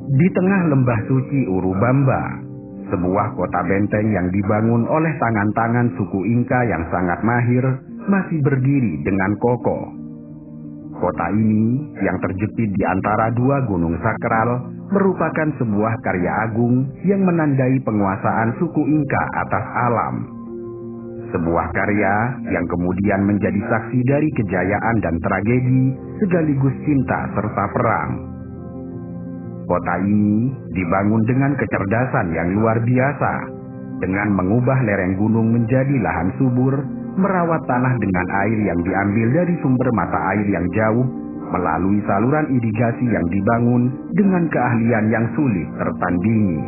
Di tengah lembah suci Urubamba, sebuah kota benteng yang dibangun oleh tangan-tangan suku Inka yang sangat mahir masih berdiri dengan kokoh. Kota ini yang terjepit di antara dua gunung sakral merupakan sebuah karya agung yang menandai penguasaan suku Inka atas alam. Sebuah karya yang kemudian menjadi saksi dari kejayaan dan tragedi sekaligus cinta serta perang. Kota ini dibangun dengan kecerdasan yang luar biasa, dengan mengubah lereng gunung menjadi lahan subur, merawat tanah dengan air yang diambil dari sumber mata air yang jauh, melalui saluran irigasi yang dibangun dengan keahlian yang sulit tertandingi.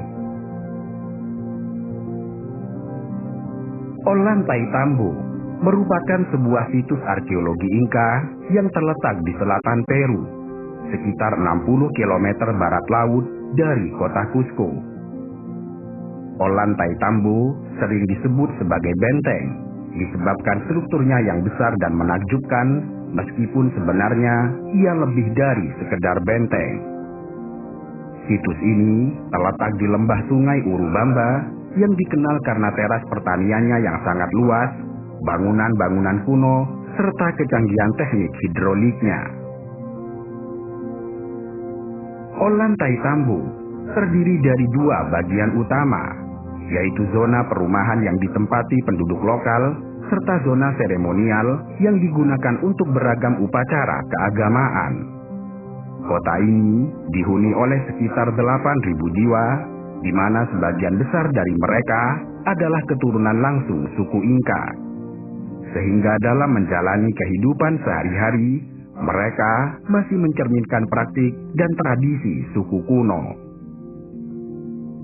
Ollantay Tambo merupakan sebuah situs arkeologi Inka yang terletak di selatan Peru, sekitar 60 km barat laut dari kota Cusco. Ollantay Tambo sering disebut sebagai benteng, disebabkan strukturnya yang besar dan menakjubkan, meskipun sebenarnya ia lebih dari sekedar benteng. Situs ini terletak di lembah sungai Urubamba yang dikenal karena teras pertaniannya yang sangat luas, bangunan-bangunan kuno, serta kecanggihan teknik hidroliknya. Ollantay Tambo terdiri dari dua bagian utama, yaitu zona perumahan yang ditempati penduduk lokal, serta zona seremonial yang digunakan untuk beragam upacara keagamaan. Kota ini dihuni oleh sekitar 8.000 jiwa, di mana sebagian besar dari mereka adalah keturunan langsung suku Inka. Sehingga dalam menjalani kehidupan sehari-hari, mereka masih mencerminkan praktik dan tradisi suku kuno.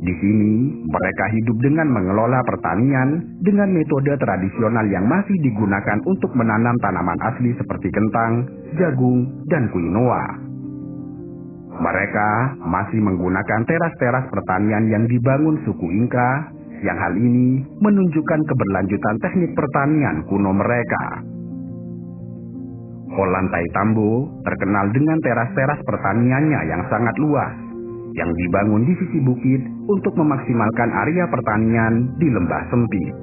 Di sini, mereka hidup dengan mengelola pertanian dengan metode tradisional yang masih digunakan untuk menanam tanaman asli seperti kentang, jagung, dan quinoa. Mereka masih menggunakan teras-teras pertanian yang dibangun suku Inka, yang hal ini menunjukkan keberlanjutan teknik pertanian kuno mereka. Ollantay Tambo terkenal dengan teras-teras pertaniannya yang sangat luas, yang dibangun di sisi bukit untuk memaksimalkan area pertanian di lembah sempit.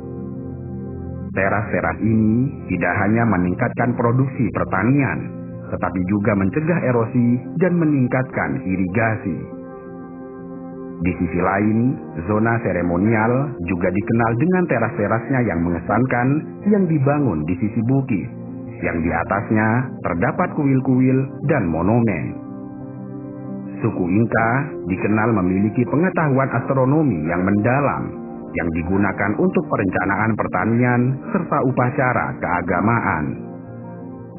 Teras-teras ini tidak hanya meningkatkan produksi pertanian, tetapi juga mencegah erosi dan meningkatkan irigasi. Di sisi lain, zona seremonial juga dikenal dengan teras-terasnya yang mengesankan yang dibangun di sisi bukit, yang di atasnya terdapat kuil-kuil dan monumen. Suku Inka dikenal memiliki pengetahuan astronomi yang mendalam, yang digunakan untuk perencanaan pertanian serta upacara keagamaan.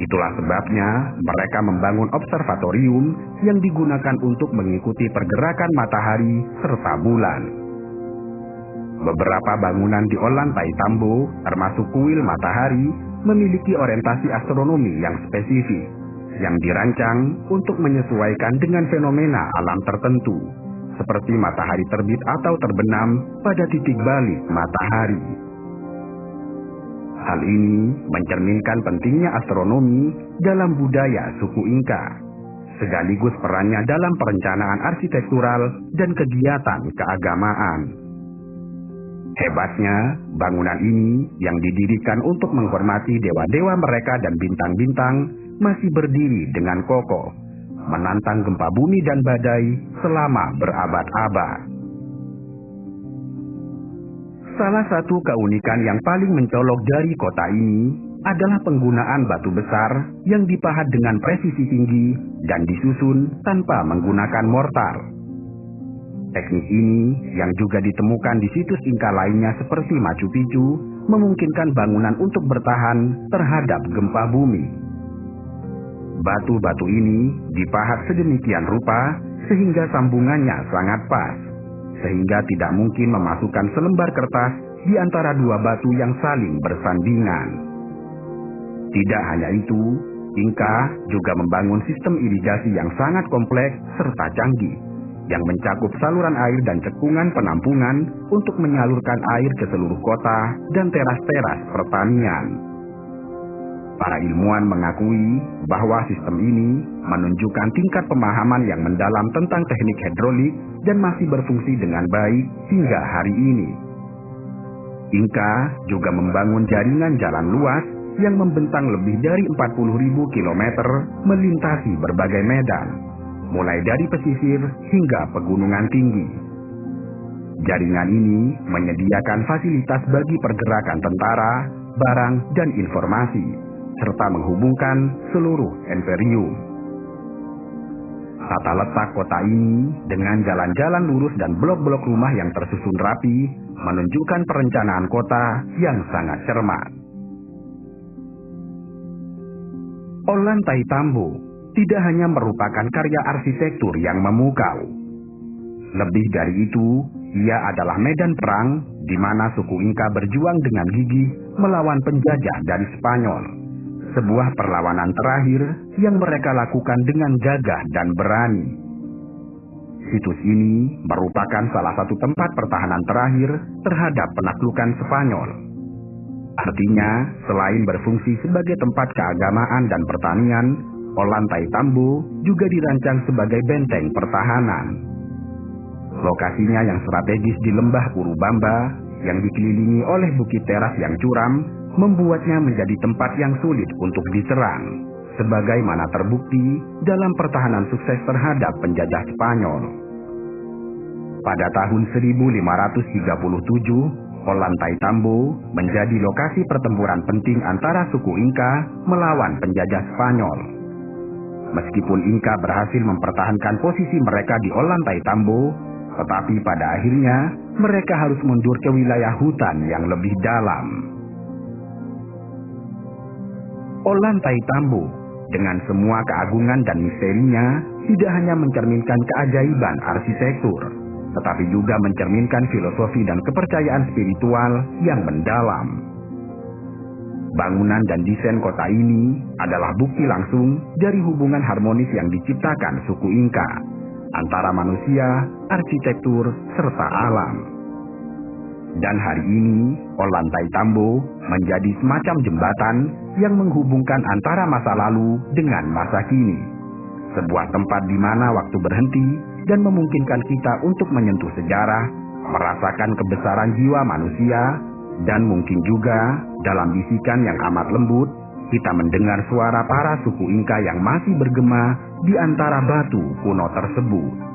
Itulah sebabnya mereka membangun observatorium yang digunakan untuk mengikuti pergerakan matahari serta bulan. Beberapa bangunan di Ollantay Tambo, termasuk kuil matahari, memiliki orientasi astronomi yang spesifik, yang dirancang untuk menyesuaikan dengan fenomena alam tertentu, seperti matahari terbit atau terbenam pada titik balik matahari. Hal ini mencerminkan pentingnya astronomi dalam budaya suku Inka, sekaligus perannya dalam perencanaan arsitektural dan kegiatan keagamaan. Hebatnya, bangunan ini yang didirikan untuk menghormati dewa-dewa mereka dan bintang-bintang masih berdiri dengan kokoh, menantang gempa bumi dan badai selama berabad-abad. Salah satu keunikan yang paling mencolok dari kota ini adalah penggunaan batu besar yang dipahat dengan presisi tinggi dan disusun tanpa menggunakan mortar. Teknik ini yang juga ditemukan di situs Inka lainnya seperti Machu Picchu memungkinkan bangunan untuk bertahan terhadap gempa bumi. Batu-batu ini dipahat sedemikian rupa sehingga sambungannya sangat pas, sehingga tidak mungkin memasukkan selembar kertas di antara dua batu yang saling bersandingan. Tidak hanya itu, Inka juga membangun sistem irigasi yang sangat kompleks serta canggih, yang mencakup saluran air dan cekungan penampungan untuk menyalurkan air ke seluruh kota dan teras-teras pertanian. Para ilmuwan mengakui bahwa sistem ini menunjukkan tingkat pemahaman yang mendalam tentang teknik hidrolik dan masih berfungsi dengan baik hingga hari ini. Inka juga membangun jaringan jalan luas yang membentang lebih dari 40.000 kilometer melintasi berbagai medan, mulai dari pesisir hingga pegunungan tinggi. Jaringan ini menyediakan fasilitas bagi pergerakan tentara, barang, dan informasi, serta menghubungkan seluruh imperium. Tata letak kota ini dengan jalan-jalan lurus dan blok-blok rumah yang tersusun rapi menunjukkan perencanaan kota yang sangat cermat. Ollantay Tambo tidak hanya merupakan karya arsitektur yang memukau. Lebih dari itu, ia adalah medan perang di mana suku Inka berjuang dengan gigih melawan penjajah dari Spanyol. Sebuah perlawanan terakhir yang mereka lakukan dengan gagah dan berani. Situs ini merupakan salah satu tempat pertahanan terakhir terhadap penaklukan Spanyol. Artinya, selain berfungsi sebagai tempat keagamaan dan pertanian, Ollantay Tambo juga dirancang sebagai benteng pertahanan. Lokasinya yang strategis di lembah Urubamba yang dikelilingi oleh bukit teras yang curam membuatnya menjadi tempat yang sulit untuk diserang, sebagaimana terbukti dalam pertahanan sukses terhadap penjajah Spanyol. Pada tahun 1537, Ollantay Tambo menjadi lokasi pertempuran penting antara suku Inka melawan penjajah Spanyol. Meskipun Inka berhasil mempertahankan posisi mereka di Ollantay Tambo, tetapi pada akhirnya mereka harus mundur ke wilayah hutan yang lebih dalam. Ollantay Tambo dengan semua keagungan dan misterinya tidak hanya mencerminkan keajaiban arsitektur, tetapi juga mencerminkan filosofi dan kepercayaan spiritual yang mendalam. Bangunan dan desain kota ini adalah bukti langsung dari hubungan harmonis yang diciptakan suku Inka antara manusia, arsitektur, serta alam. Dan hari ini, Ollantay Tambo menjadi semacam jembatan yang menghubungkan antara masa lalu dengan masa kini. Sebuah tempat di mana waktu berhenti dan memungkinkan kita untuk menyentuh sejarah, merasakan kebesaran jiwa manusia, dan mungkin juga dalam bisikan yang amat lembut, kita mendengar suara para suku Inka yang masih bergema di antara batu kuno tersebut.